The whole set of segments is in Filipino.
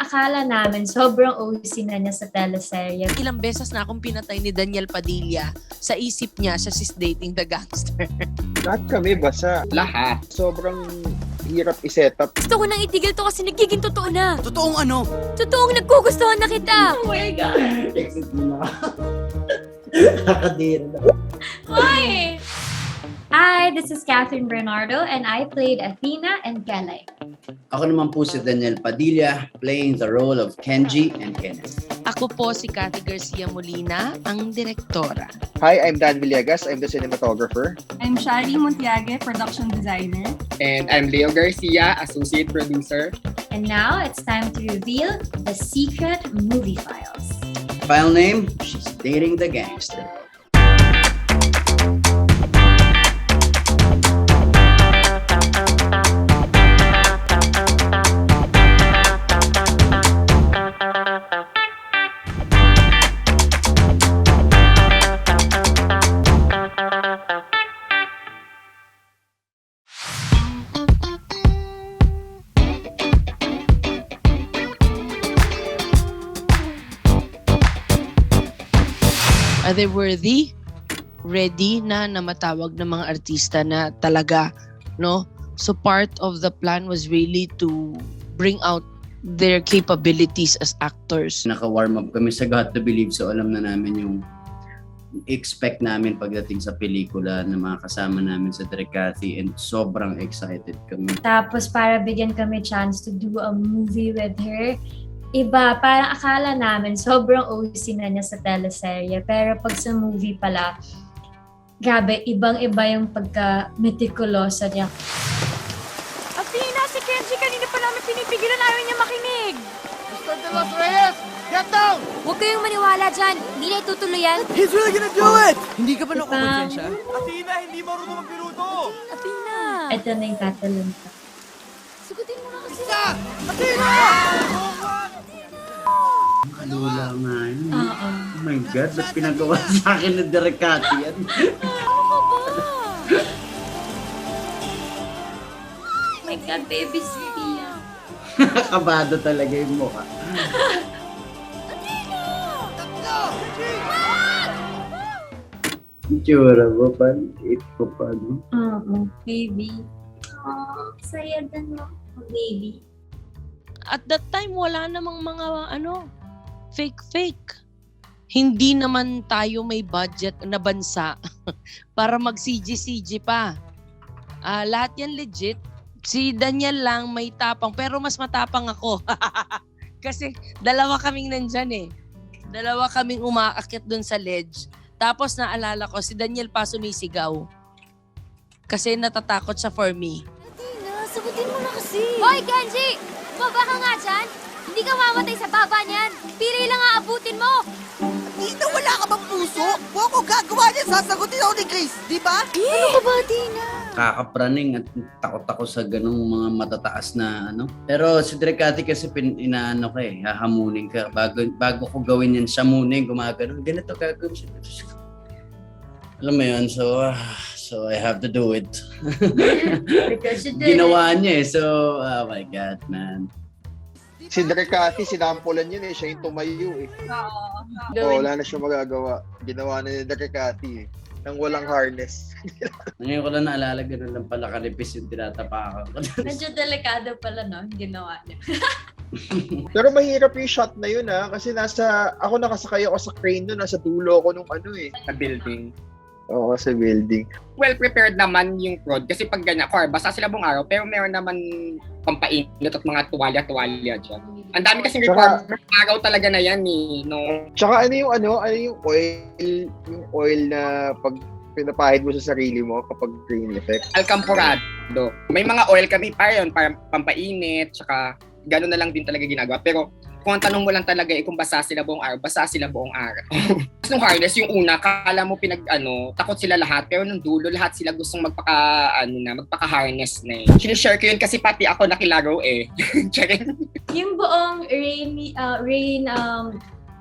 akala namin sobrang OC na niya sa teleserye. Ilang beses na akong pinatay ni Daniel Padilla sa isip niya siya she's dating the gangster. Lahat kami basa. Lahat. Sobrang hirap i-set up. Gusto ko nang itigil to kasi nagiging totoo na. Totoong ano? Totoong nagkugustuhan na kita. Oh my God! Exit mo na. Nakadira na. Why? Hi, this is Catherine Bernardo and I played Athena and Kelly. Ako naman po si Daniel Padilla, playing the role of Kenji and Kenneth. Ako po si Cathy Garcia Molina, ang direktora. Hi, I'm Dan Villegas. I'm the cinematographer. I'm Shari Montiague, production designer. And I'm Leo Garcia, associate producer. And now it's time to reveal the secret movie files. File name, she's dating the gangster. Are they worthy? Ready na matawag ng mga artista na talaga, no? So part of the plan was really to bring out their capabilities as actors. Naka-warm up kami sa Got to Believe, so alam na namin yung expect namin pagdating sa pelikula na mga kasama namin sa Direk Cathy, and sobrang excited kami. Tapos para bigyan kami chance to do a movie with her, iba, parang akala namin sobrang OC na niya sa teleserye. Pero pag sa movie pala, grabe, ibang-iba yung pagka-meticulosa niya. Athena, si Kenji kanina pa namin pinipigilan, ayaw niya makinig. Mr. De Los Reyes, get down! Huwag kayong maniwala dyan. Hindi na itutuloy yan. He's really gonna do it! Hindi ka ba nakukonsensya? Athena, hindi marunong magpiluto! Athena. Ito na yung tatalon ko. Sugutin mo na kasi. Athena! Lula nga yun. Oo. Oh my God, ba't pinagawa sa akin ng Direk Cathy yan? Oh my God, baby Sophia. Kabado talaga yung mukha. Itsura mo pa, it ko pa, no? Oo, baby. Oh, saya din mo, baby. At that time, wala namang mga fake. Hindi naman tayo may budget na bansa para mag-CG pa. Lahat yan legit. Si Daniel lang may tapang, pero mas matapang ako. Kasi dalawa kaming nandyan eh. Dalawa kaming umaakit dun sa ledge. Tapos naalala ko, si Daniel pa sumisigaw. Kasi natatakot siya for me. Athena, sagutin mo na kasi. Hoy, Kenji! Baba ka nga dyan. Hindi ka mamatay sa baba niyan. Pili lang aabutin mo. Athena, wala ka bang puso? Kung ako gagawa niya, sasagutin ako ni Grace, di ba? Ano ka ba, Athena? Kakapraning at takot ako sa ganung mga matataas na ano. Pero si Direk Cathy kasi inaano ka eh, hahamunin ka. Bago ko gawin yan, siya muna yung gumagano. Ganito gagawin siya. Alam mo yun, so I have to do it. Because you did Ginawa niya eh, so oh my God, man. Si Direk Cathy, sinampulan yun eh. Siya yung tumayo eh. Oo, wala na siya magagawa. Ginawa na ni Direk Cathy eh. Nang walang harness. Ngayon ko lang naalala, ganun lang pala kanipis yung tinatapakan ko. Medyo delikado pala, no? Ginawa niya. Pero mahirap yung shot na yun ha. Kasi ako nakasakay ako sa crane nun. Nasa dulo ako nung ano eh. Sa building. Oo, sa building. Well prepared naman yung prod kasi pag ganyan, basta sila buong araw, pero meron naman pampainit at mga tuwalya dyan. Ang dami kasing requirement araw talaga na yan eh, no? Tsaka ano yung oil na pag pinapahid mo sa sarili mo kapag green effect. Alcamporado. May mga oil kami pa yun, para pampainit, tsaka gano'n na lang din talaga ginagawa. Pero kung ang tanong mo lang talaga kung basa sila buong araw. Tapos nung harness, yung una, kala mo takot sila lahat, pero nung dulo, lahat sila gustong magpaka-harness na eh. Sinishare ko yun kasi pati ako nakilaro eh. Yung buong rain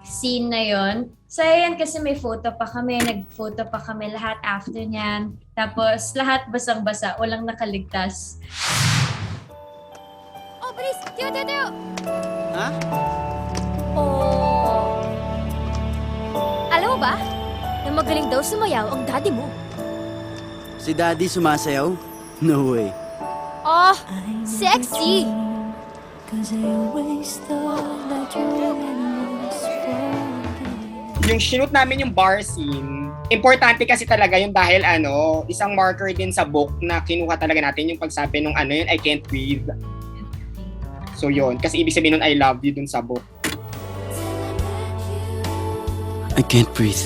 scene na yon. So, ayan kasi may photo pa kami, nag-photo pa kami lahat after niyan. Tapos, lahat basang-basa, walang nakaligtas. Oh, bilis! Tiyo! Ha? Oh... Alam mo ba, na magaling daw sumayaw ang daddy mo. Si Daddy sumasayaw? No way. Oh, sexy! Yung shoot namin yung bar scene, importante kasi talaga yung dahil isang marker din sa book na kinuha talaga natin yung pagsabi nung yun, I can't breathe. So yun, kasi ibig sabihin nun I love you dun sa book. I can't breathe.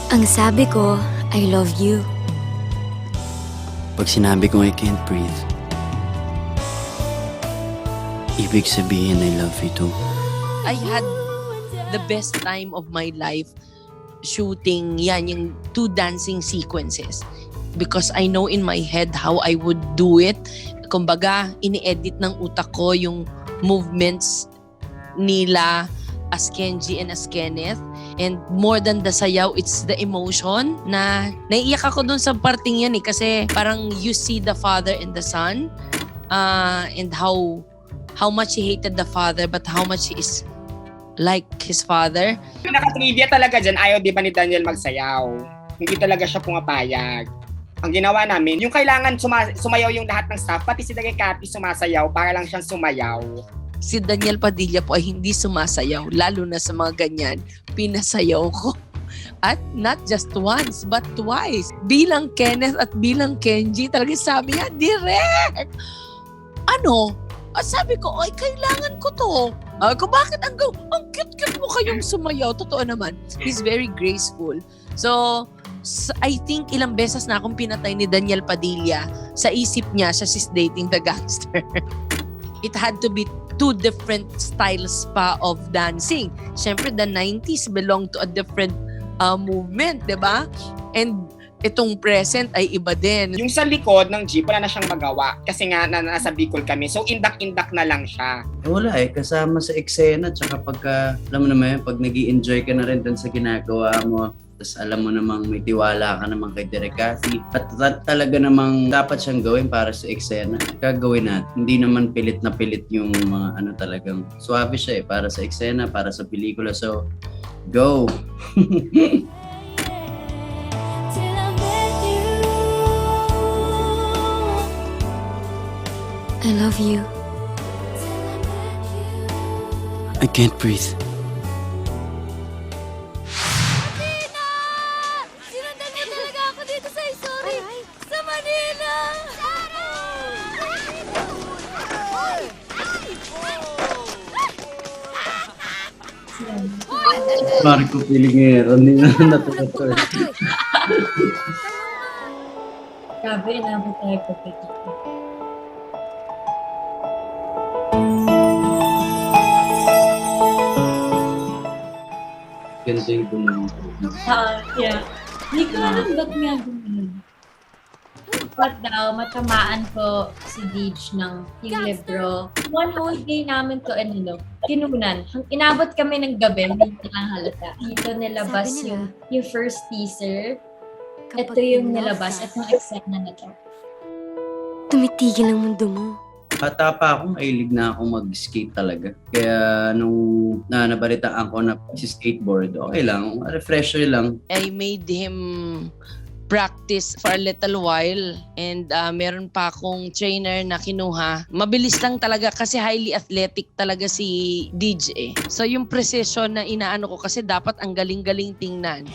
Ang sabi ko, I love you. Pag sinabi kong I can't breathe, ibig sabihin I love you too. I had the best time of my life shooting yung 2 dancing sequences because I know in my head how I would do it. Kumbaga, ini-edit ng utak ko yung movements nila as Kenji and as Kenneth. And more than the sayaw, it's the emotion na naiiyak ako dun sa parting yan kasi parang you see the father and the son and how much he hated the father but how much he is like his father. Pinaka-trivia talaga dyan, ayaw di ba ni Daniel magsayaw? Hindi talaga siya pumapayag. Ang ginawa namin, yung kailangan sumayaw yung lahat ng staff, pati si Dagay sumasayaw para lang siyang sumayaw. Si Daniel Padilla po ay hindi sumasayaw, lalo na sa mga ganyan, pinasayaw ko. At not just once, but twice. Bilang Kenneth at bilang Kenji, talagang sabi niya, direct! Sabi ko, ay, kailangan ko to. Bakit ang cute-cute mo kayong sumayaw? Totoo naman. He's very graceful. So, I think ilang beses na akong pinatay ni Daniel Padilla sa isip niya, she's dating the gangster. It had to be 2 different styles pa of dancing. Siyempre, the 90s belong to a different movement, di ba? And itong present ay iba din. Yung sa likod ng jeep, wala na siyang magawa kasi nga nasa Bicol kami. So, indak-indak na lang siya. Wala kasama sa eksena, tsaka pagka, alam mo naman yun, pag nag-i-enjoy ka na rin dun sa ginagawa mo, tapos alam mo namang may tiwala ka naman kay Direk Cathy. At talaga namang dapat siyang gawin para sa eksena. Gagawin natin. Hindi naman pilit na pilit yung mga talagang suwabe siya para sa eksena, para sa pelikula. So, go! I love you. I can't breathe. Sinundan mo talaga ako dito sa Isuri. Sa Manila! Marco Pilingero, hindi na natutuwa. Grabe, inabot tayo pagkakita. Ganda yung gumawa. Yeah. Hindi ko alam ba't nga gumawa. Ba't daw, matamaan ko si Deej ng yung libro. One whole day namin to, kinunan. Inabot kami ng gabi, hindi lang halata. Dito nilabas Sabi nila, yung first teaser. Kapag Ito yung in love nilabas. ka, Itong eksena na to. tumitigil ang mundo mo. Bata pa ako, mahilig na ako mag-skate talaga. Kaya nung nabalitaan ko na si skateboard, okay lang, refresher lang. I made him practice for a little while and meron pa akong trainer na kinuha. Mabilis lang talaga kasi highly athletic talaga si DJ. So yung precision na inaano ko kasi dapat ang galing-galing tingnan.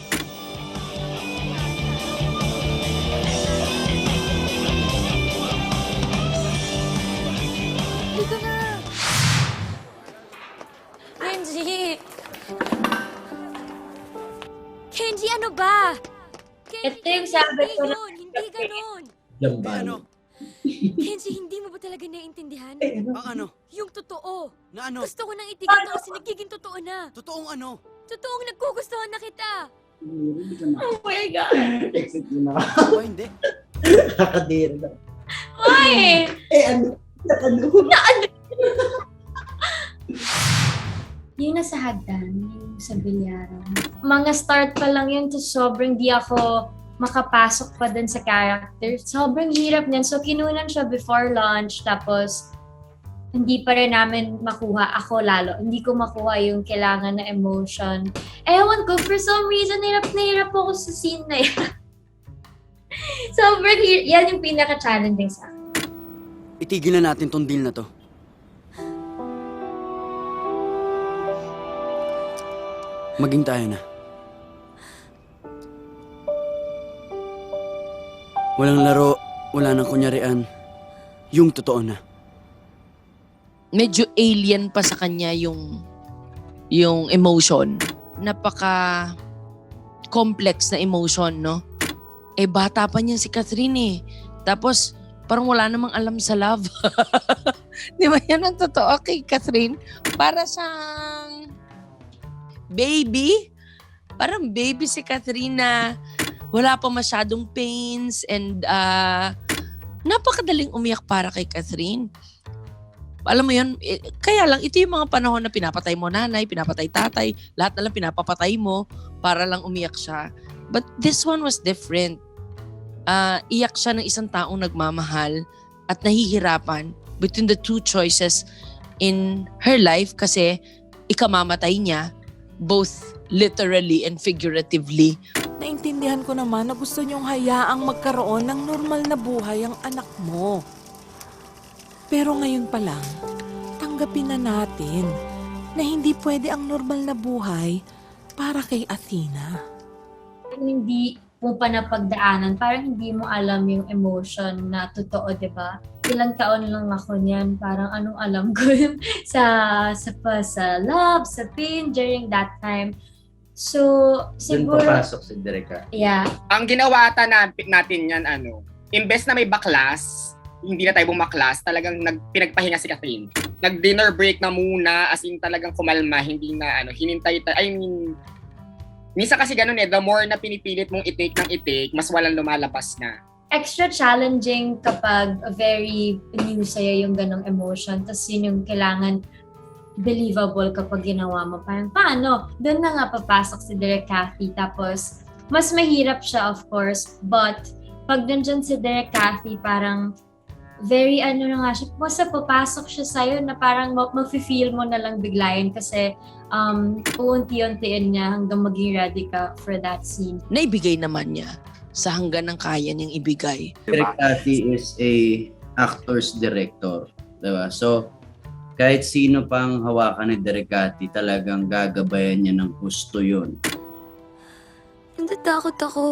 Dito na! Kenji! Kenji, ano ba? Kenji, Ito yung sabi ko na- Hindi ganon! Lamban. Kenji, hindi mo ba talaga naiintindihan? Ang ano? Yung totoo. Na ano? Gusto ko nang itigil to kasi nagiging totoo na. Totoong ano? Totoong nagkugustuhan na kita. Oh my God! Exit mo na. Ba hindi? Nakadiri na. Ay! Yung nasa hagdan, yung sa bilyaran. Mga start pa lang yun to sobrang di ako makapasok pa dun sa character. Sobrang hirap niyan. So, kinunan siya before launch, tapos hindi pa rin namin makuha, ako lalo, hindi ko makuha yung kailangan na emotion. Ewan ko, for some reason, hirap na hirap ako sa scene na yan. Sobrang hirap. Yan yung pinaka-challenging sa akin. Itigil na natin tong deal na to. Maging tayo na. Walang laro, wala nang kunyarian. Yung totoo na. Medyo alien pa sa kanya yung emotion. Napaka complex na emotion, no? Eh, bata pa niyan si Catherine eh. Tapos, parang wala namang alam sa love. Di ba yan ang totoo kay Catherine? Para siyang baby. Parang baby si Catherine na wala pa masyadong pains and napakadaling umiyak para kay Catherine. Alam mo yun, kaya lang ito yung mga panahon na pinapatay mo nanay, pinapatay tatay, lahat na lang pinapapatay mo para lang umiyak siya. But this one was different. Iyak siya ng isang taong nagmamahal at nahihirapan between the two choices in her life kasi ikamamatay niya both literally and figuratively. Naintindihan ko naman na gusto niyong hayaang magkaroon ng normal na buhay ang anak mo. Pero ngayon pa lang, tanggapin na natin na hindi pwede ang normal na buhay para kay Athena. Hindi mo pa napagdaanan, parang hindi mo alam yung emotion na totoo, di ba? Ilang taon lang ako niyan, parang anong alam ko sa love, sa pain during that time. So, siguro... Doon papasok si Dereka. Yeah. Ang ginawa ata natin yan, imbes na may baklas, hindi na tayo bumaklas, talagang pinagpahinga si Catherine. Nag-dinner break na muna, as in talagang kumalma, hindi na hinintay minsan kasi ganun the more na pinipilit mong i-take ng i-take, mas walang lumalabas na. Extra challenging kapag very new sa'yo yung ganong emotion, tapos yun yung kailangan believable kapag ginawa mo. Parang paano? Doon na nga papasok si Direk Cathy, tapos mas mahirap siya of course, but pag nandyan si Direk Cathy, parang very na nga siya, basta papasok siya sa'yo na parang mag-feel mo na lang biglayin kasi uunti-untiin niya hanggang maging ready ka for that scene. Naibigay naman niya sa hanggan ng kaya niyang ibigay. Derek Cathy is a actor's director. Diba? So, kahit sino pang hawakan ni Derek Cathy, talagang gagabayan niya ng gusto yun. Natatakot ako.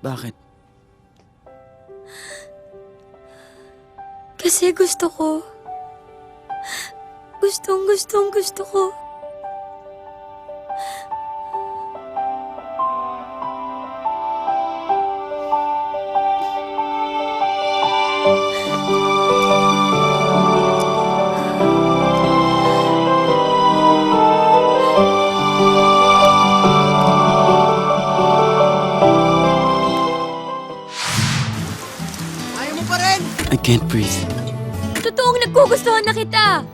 Bakit? Kasi gusto ko. Gusto ko. Ayaw mo pa rin! I can't breathe. Totoong nagkugustuhan na kita!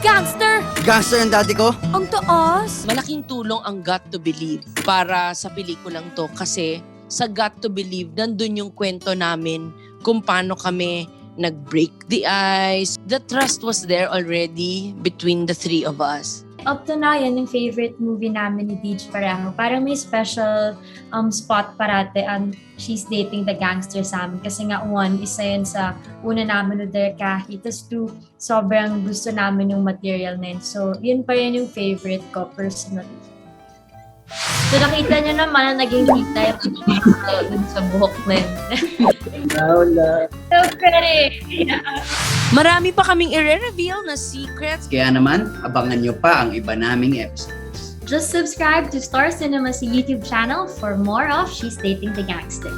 Gangster! Gangster ang daddy ko? Ang taas! Malaking tulong ang Got to Believe para sa pelikulang to kasi sa Got to Believe, nandun yung kwento namin kung paano kami nag-break the ice. The trust was there already between the three of us. Up to now, yan yung favorite movie namin ni Deej pareho. Parang may special spot parate ang She's Dating the Gangster sa amin. Kasi nga, one, isa yan sa una namin ni Derek Cathy. Tapos two, sobrang gusto namin yung material na yun. So, yun pa rin yung favorite ko personally. So, nakita nyo naman na naging kita yung dun sa buhok na yun. So, pretty. Marami pa kaming i-reveal na secrets. Kaya naman, abangan nyo pa ang iba naming episodes. Just subscribe to Star Cinema's YouTube channel for more of She's Dating the Gangster.